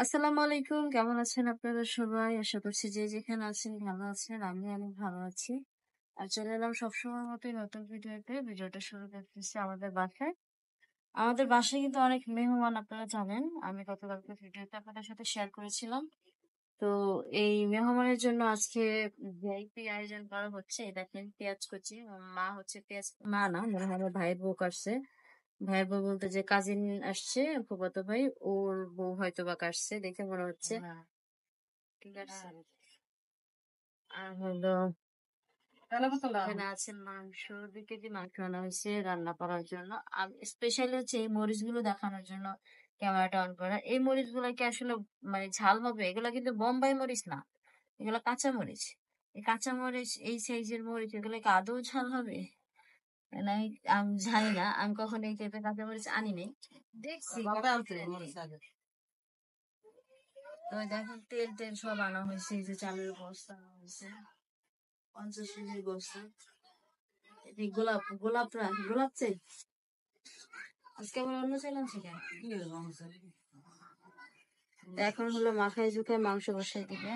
আসসালামু আলাইকুম। কেমন আছেন আপনারা সবাই? আশা করছি যে যেখানে আছেন ভালো আছেন। আমি অনেক ভালো আছি। আর চলে এলাম সবসময়ের মতোই নতুন ভিডিওতে। ভিডিওটা শুরু করতেছি আমাদের বাসায়। আমাদের বাসায় কিন্তু অনেক মেহমান আপনারা জানেন। আমি গতকালকে ভিডিওতে আপনাদের সাথে শেয়ার করেছিলাম। তো এই মেহমানের জন্য আজকে ভিআইপি আয়োজন করা হচ্ছে। এই দেখেন পেঁয়াজ কুচি। মা হচ্ছে পেঁয়াজ মা না মনে হয় আমার ভাইয়ের বউ কাটছে। ভাইয়ের বউ বলতে যে কাজিন আসছে ফুফাতো ভাই ওর বউ হয়তো বা কাটছে দেখে মনে হচ্ছে। ঠিক আছে। আর হলো এখানে আছে মাংস 2 কেজি মাংস আনা হয়েছে রান্না করার জন্য। স্পেশালি হচ্ছে এই মরিচগুলো দেখানোর জন্য ক্যামেরাটা অন করা। এই মরিচগুলোকে আসলে মানে ঝাল হবে, এগুলো কিন্তু বোম্বাই মরিচ না, এগুলো কাঁচা মরিচ। এই কাঁচা মরিচ এই সাইজের মরিচ এগুলো কি আদৌ ঝাল হবে? মানে আমি জানি না, আমি কখনো এই টাইপের কাঁচা মরিচ আনি নাই, দেখছি। তো দেখেন তেল টেল সব আনা হয়েছে, এই যে চালের বস্তা আনা হয়েছে 50 কেজির বস্তা। এই গোলাপ চাই আজকে আবার অন্য চাল আনছে কেন? এখন হলো মাখায় জুখায় মাংস বসাই দিবে।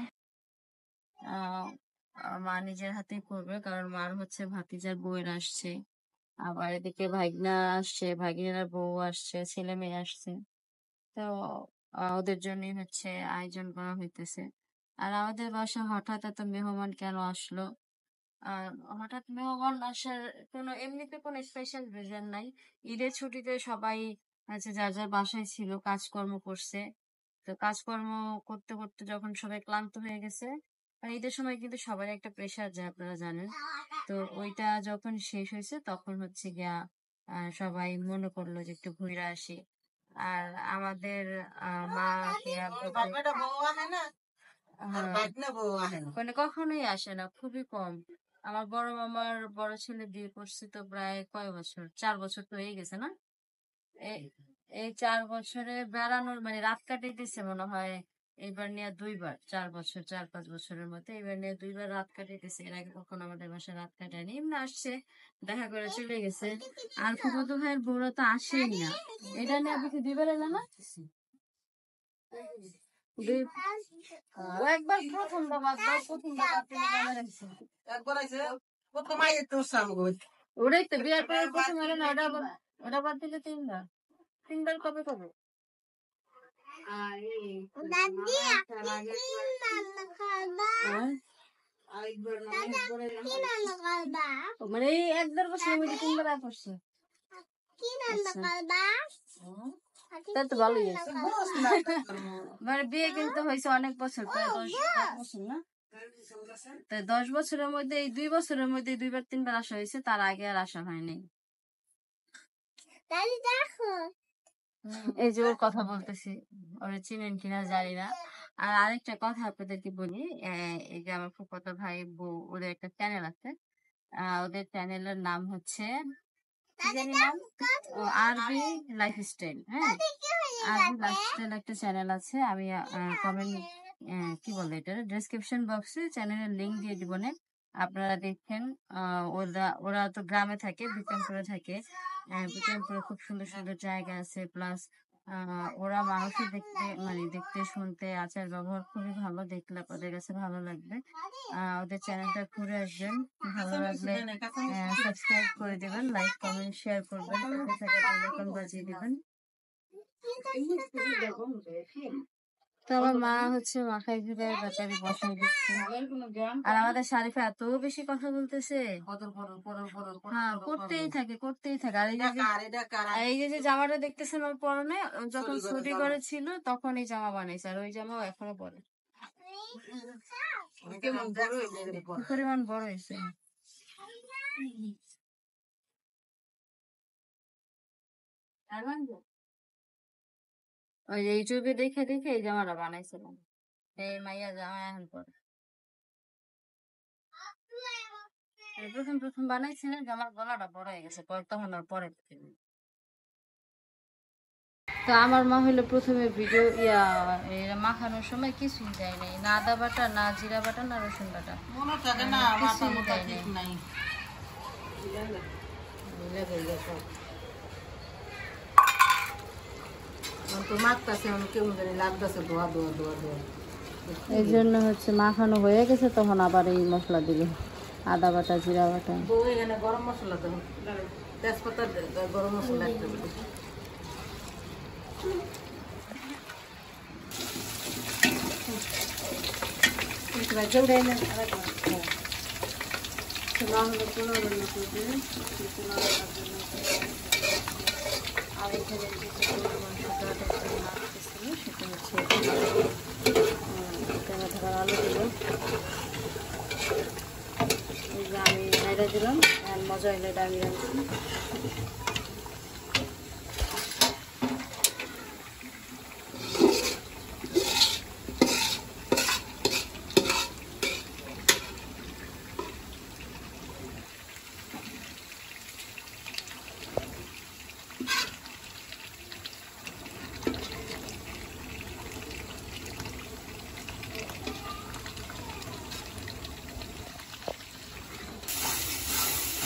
মা নিজের হাতেই করবে, কারণ মার হচ্ছে ভাতিজার বউয়ের আসছে, আবার এদিকে ভাগনা আসছে, ভাগিনার বউ আসছে, ছেলে মেয়ে আসছে। তো ওদের জন্যই হচ্ছে আয়োজন করা হইতেছে। আর আমাদের বাসায় হঠাৎ এত মেহমান কেন আসলো? আর হঠাৎ মেহমান আসার এমনিতে কোনো স্পেশাল রিজন নাই। ঈদের ছুটিতে সবাই আছে যার যার বাসায় ছিল, কাজকর্ম করছে। তো কাজকর্ম করতে করতে যখন সবাই ক্লান্ত হয়ে গেছে, আর ঈদের সময় কিন্তু সবার একটা প্রেশার যায় আপনারা জানেন। তো ওইটা যখন শেষ হয়েছে তখন হচ্ছে গিয়া সবাই মনে করলো যে একটু ঘুরে আসি। আর আমাদের মা মানে কখনোই আসে না, খুবই কম। আমার বড় মামার বড় ছেলে বিয়ে করছে তো প্রায় কয় বছর, 4 বছর তো হয়ে গেছে না? এই 4 বছরে বেড়ানোর মানে রাত কাটাইতেছে মনে হয় এবার নিয়ে 2বার, 4 বছর 4-5 বছরের মধ্যে এবার নিয়ে 2বার রাত কাটাইতেছে। এর আগে কখনো আমাদের বাসায় রাত কাটায়নি, এমনি আসছে দেখা করে চলে গেছে। আর ফুফাতো ভাইয়ের বউরা তো আসেই না। এটা নিয়ে আপনি 2বার এলো না? একবার প্রথমবার ওটাই তো বিয়ার পরে প্রথম এলো না, ওটা বাদ দিলে 3বার কবে কবে? মানে এই 1-1.5 বছরের মধ্যে 3বার করছে। তাই তো ভালোই আছে। মানে বিয়ে কিন্তু হয়েছে অনেক বছর, প্রায় 10 বছর না? তাই 10 বছরের মধ্যে এই 2 বছরের মধ্যে 2বার 3বার আসা হয়েছে, তার আগে আর আসা হয়নি। এই যে ওর কথা বলতেছি, ওরা চিনেন কিনা জানি না। আর আরেকটা কথা আপনাদেরকে বলি, এই যে আমার ফুফাতো ভাই বউ ওদের একটা চ্যানেল আছে। ওদের চ্যানেলের নাম হচ্ছে আরবি লাইফস্টাইল। হ্যাঁ, আরবি লাইফস্টাইল একটা চ্যানেল আছে। আমি কমেন্ট কি বলে এটা ডেসক্রিপশন বক্সে চ্যানেলের লিঙ্ক দিয়ে দিব না, আপনারা দেখেন। ওরা তো গ্রামে থাকে, বিক্রমপুরে থাকে। বিক্রমপুরে খুব সুন্দর সুন্দর জায়গা আছে, প্লাস ওরা মানুষের দেখতে শুনতে আচার ব্যবহার খুবই ভালো, দেখলে আপনাদের কাছে ভালো লাগবে। ওদের চ্যানেলটা ঘুরে আসবেন, ভালো লাগলে সাবস্ক্রাইব করে দেবেন, লাইক কমেন্ট শেয়ার করবেন, বাজিয়ে দিবেন। তো আমার মা হচ্ছে মাখাই ঘুরে ব্যাটারি বসাই দিচ্ছে। আর আমাদের শারিফা এত বেশি কথা বলতেছে, হ্যাঁ করতেই থাকে। আর এই যে জামাটা দেখতেছেন ওর পরনে, যখন ছুটি করে ছিল তখন এই জামা বানাইছে, আর ওই জামাও এখনো পরে। পরিমাণ বড় হয়েছে। ওই যে ইউটিউবে দেখে দেখে এই জামাটা বানাইছিলাম, এই মাইয়া জামা এখন পরে। প্রথম বানাইছিলেন জামার গলাটা বড় হয়ে গেছে, তখন আর পরে। তো আমার মা হলো প্রথমে ভিডিও মাখানোর সময় কিছুই দেয় নাই, না আদা বাটা, না জিরা বাটা, না রসুন বাটা, কিছুই দেয় নাই। তো মাখতেছে আমি কেমন জানি লাগতেছে ধোয়া ধোয়া ধোয়া ধোয়া। এই জন্য হচ্ছে মাখানো হয়ে গেছে, তখন আবার এই মশলা দিবে, আদা বাটা, জিরা বাটা। বউ এখানে গরম মশলা দেবো, তেজপাতা গরম মশলা একটা দেবো। আর এখানে যে মাংসটা মাখতেছিল সেটা হচ্ছে টমেটো আলু দিল। এই যে আমি নাইড়া দিলাম, আর মজা হলে এটা আমি রাখছি।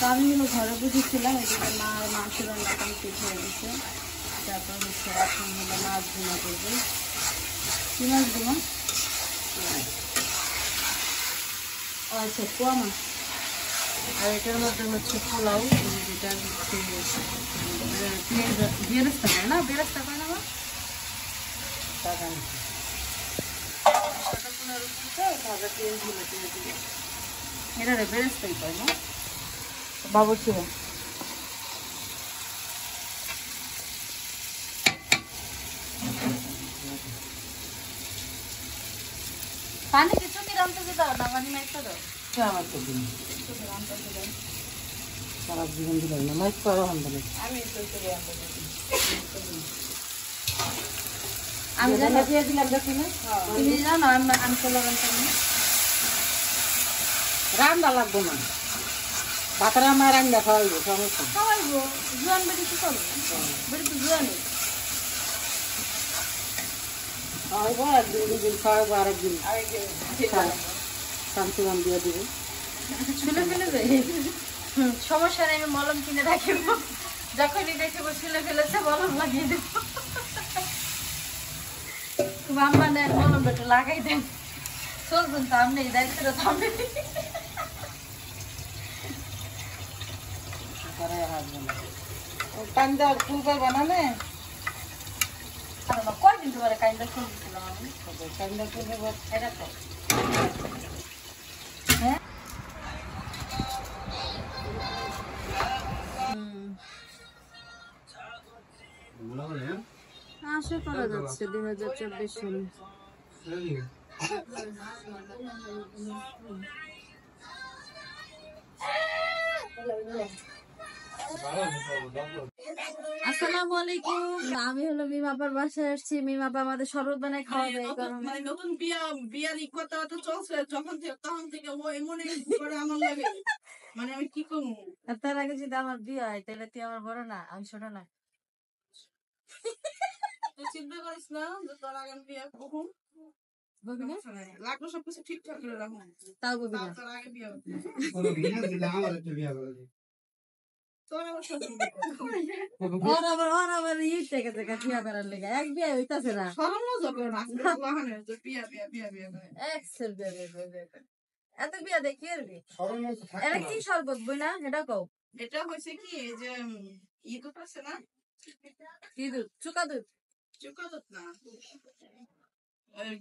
তো আমি হলো ঘরে বুঝেছিলাম, এদিকে মার মাংস রান্না কমপ্লিট হয়ে গেছে। তারপর হচ্ছে এখন হলো মাছ ভুনা করবো। কি মাছ দেবো? আচ্ছা, পোয়া মাছ। আর এটার মধ্যে হচ্ছে পোলাও, যেটা হচ্ছে বেরেস্তা করে না, বেরেস্তা করে না মা? এটা রে বেরেস্তাই করে না বাবুর্চি। পানি কিছু কি রান্তে দাও না, পানি মাইতে দাও। আমার তো দিন সারা জীবন দিলাম না, মাইক করো হামদানি। আমি জানো দিয়ে দিলাম দেখি না, তুমি জানো আমি চলো রান্না লাগবো না, ভাতের আমার রান্না খাওয়াইবো সমস্যা। খাওয়াইবো, জোয়ান বেটি কি করবো, বেটি তো জোয়ানি। খাওয়াইবো, একদিন দুদিন খাওয়াইবো, আরেকদিন শান্তিমান দিয়ে দিবো। শুলে ফেলে দে, সমস্যা নেই, আমি মলম কিনে রাখিব, যখনই দেখবো শুলে ফেলেছে মলম লাগিয়ে দেব। আম্মা নেন মলমটা একটু লাগাই দেন, চলছেন তো আপনি, দায়িত্বটা তো আপনি। কান্দা ফুল করে বানালে কয়দিন তোমার কাইন্দা ফুল দিছিলাম আমি, কান্দা ফুল এটা তো হ্যাঁ। আশা করা যাচ্ছে 2024 সালে। আসসালামু আলাইকুম। আমি হলো মিমাপার বাসায় আসছি, মিমাপা আমাদের শরবত বানায় খাওয়াবে। মানে নতুন বিয়ার কথাবার্তা চলছে যখন তখন থেকে ও এমন করে আমার লাগে, মানে আমি কি করবো। তার আগে যদি আমার বিয়ে হয় তাহলে তুই আমার বড় না, আমি ছোট না। তুই চিন্তা করিস না যে তোর আগে আমি বিয়ে কখন বলবি না, লাগলো সবকিছু ঠিকঠাক করে রাখুন, তাও বলবি না। তোর আগে বিয়ে হবে। ওর আবার ইট থেকে থেকে বিয়া করার লেগে এক বিয়ে হইতাছে না। এক্সেল বিয়া করে। এত বিয়া দেখি আর কি। এটা কি শরবত বই না, এটা কও। এটা হয়েছে কি এই যে দুধ আছে না, কি দুধ? চুকা দুধ? চুকা দুধ না,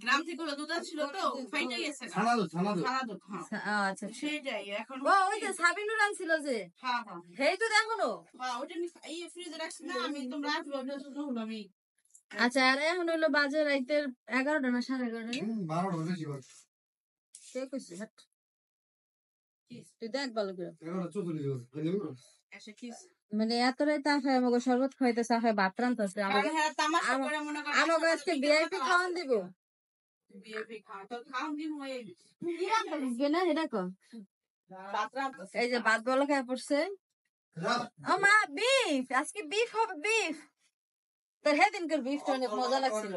গ্রাম থেকে দুধ আসছিল তো ফাইটে গেছে, ছানা দুধ। হ্যাঁ আচ্ছা, সেইটাই এখন। ও ওই যে সাবিনুর আনছিল যে, হ্যাঁ হ্যাঁ হেই তো এখনো। হ্যাঁ ওটা এই ফ্রিজে রাখছি না আমি, তোমরা আসবো ওটার জন্য হলো আমি। আচ্ছা, আর এখন হইলো বাজে রাইতের 11টা না 11:30? কে কইছে? হাট, তুই দেখ ভালো করে। এসে কিস মানে এত রাইতে আসায় আমাকে শরবত খাইতেছে, আসায় ভাত রান্তাছে। হ্যাঁ তামাশা করে মনে কর আমাকে আজকে ভিআইপি খাওয়ান দিব। বিয়ে খাওয়া তো খাওন দিন হয়ে বুঝবে না, এটা কো। বাতরা এই যে ভাত বলা খায় পড়ছে। ও মা, বিফ আজকে বিফ হবে, বিফ। তোর সেদিনকার বিফটা অনেক মজা লাগছিল।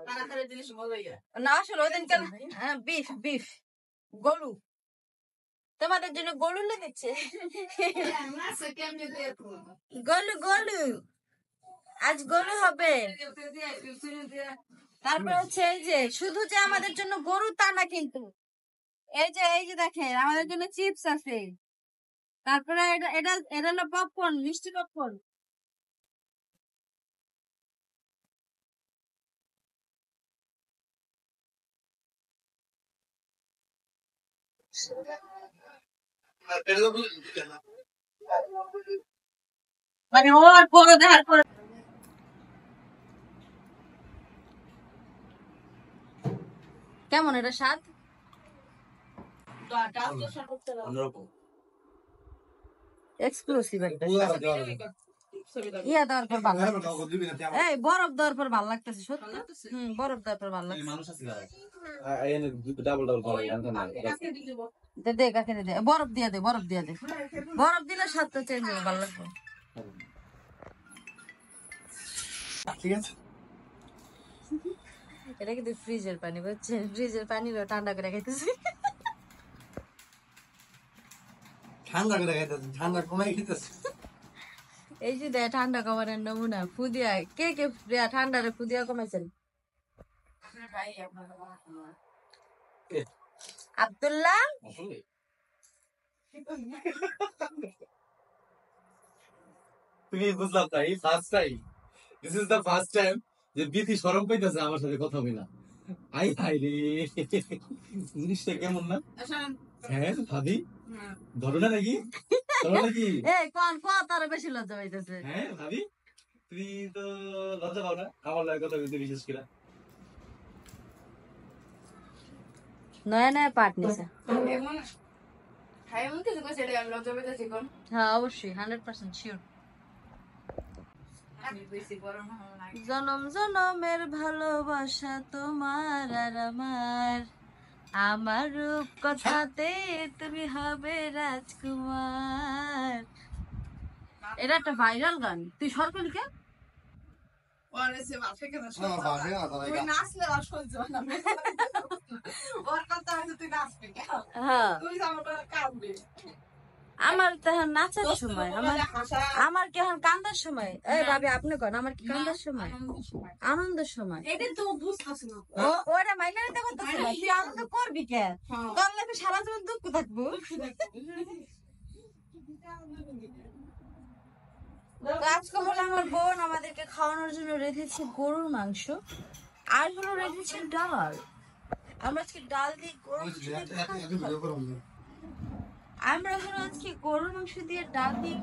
তাড়াতাড়ি জিনিস মজাই না আসলে ওই দিনকার বিফ বিফ গরু তোমাদের জন্য গরু লেগেছে। গলু গলু আজ গরু হবে। তারপর হচ্ছে এই যে শুধু যে আমাদের জন্য গরু তা না কিন্তু এই যে দেখেন আমাদের জন্য চিপস আছে। তারপরে এটা এটা এটা হলো পপকর্ন, মিষ্টি পপকর্ন। মানে ওর বড় দেখার পরে কেমন এটা স্বাদ? এক্সক্লুসিভ একটা ইয়া দেওয়ার পর ভালো লাগতেছে। এই বরফ দেওয়ার পর ভালো লাগতেছে সত্যি। বরফ দেওয়ার পর ভালো লাগছে। দে কাকে দে, বরফ দিয়ে দে, বরফ দিয়ে দে। বরফ দিলে স্বাদটা চেঞ্জ হবে, ভালো লাগবে। ঠিক আছে। এটা কিন্তু ফ্রিজের পানি, বুঝছেন? ফ্রিজের পানি ঠান্ডা করে খাইতেছি। ঠান্ডা করে খাইতেছে, ঠান্ডা কমাই খেতেছে। এই যে দেয় ঠান্ডা কমানোর নমুনা ফুদিয়া। কে কে ঠান্ডারে ফুদিয়া কমাইছেন? আব্দুল্লাহ তুমি বুঝলাম তাই first time, this is the first time যে বিথি শরম পাইতেছে আমার সাথে কথা বলা। আই হাই রে, জিনিসটা কেমন না? হ্যাঁ ভাবি, ধরো না নাকি? ধরো নাকি? কোন তার বেশি লজ্জা পাইতেছে। হ্যাঁ ভাবি, তুমি তো লজ্জা পাও না আমার লাগে কথা বলতে, বিশেষ করে নয়া নয়া পার্ট নিছে। হ্যাঁ অবশ্যই 100% শিওর। জনম জনমের ভালোবাসা তোমার আর আমার, আমার রূপ কথাতে তুমি হবে রাজকুমার। এটা একটা ভাইরাল গান, তুই সরকারি কে? আমার তো এখন নাচার সময়, আমার কি এখন কান্দার সময়? এই ভাবি আপনি কোন আমার কি কান্দার সময়? আনন্দের সময়। ওটা মাইনা নিতে করতেছে না, তুই আনন্দ করবি কে? তোর লাগে সারা জীবন দুঃখ থাকবো। আজকে হলো আমার বোন আমাদেরকে খাওয়ানোর জন্য রেখেছে গরুর মাংস, আর হলো রেখেছে ডাল। আমরা আজকে ডাল দিয়ে আমরা হলো আজকে গরুর মাংস দিয়ে ডাল দিয়ে,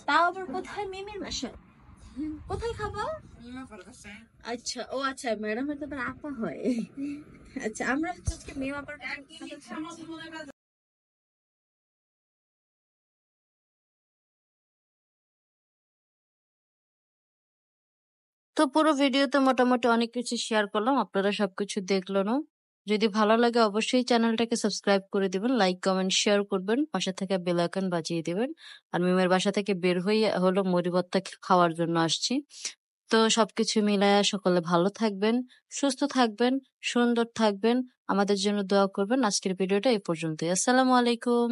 তাও আবার কোথায়? মিমির বাসায়। কোথায় খাবো? আচ্ছা ও আচ্ছা, ম্যাডাম হয়তো আবার আপা হয়। আচ্ছা আমরা আজকে মেয়ে আপার। তো পুরো ভিডিওতে মোটামুটি অনেক কিছু শেয়ার করলাম, আপনারা সবকিছু দেখলো না। যদি ভালো লাগে অবশ্যই চ্যানেলটাকে সাবস্ক্রাইব করে দিবেন, লাইক কমেন্ট শেয়ার করবেন, পাশে থেকে বেল আইকন বাজিয়ে দিবেন। আর মিমের বাসা থেকে বের হয়ে হলো মুড়ি ভর্তা খাওয়ার জন্য আসছি। তো সবকিছু মিলায়া সকলে ভালো থাকবেন, সুস্থ থাকবেন, সুন্দর থাকবেন, আমাদের জন্য দোয়া করবেন। আজকের ভিডিওটা এই পর্যন্তই। আসসালামু আলাইকুম।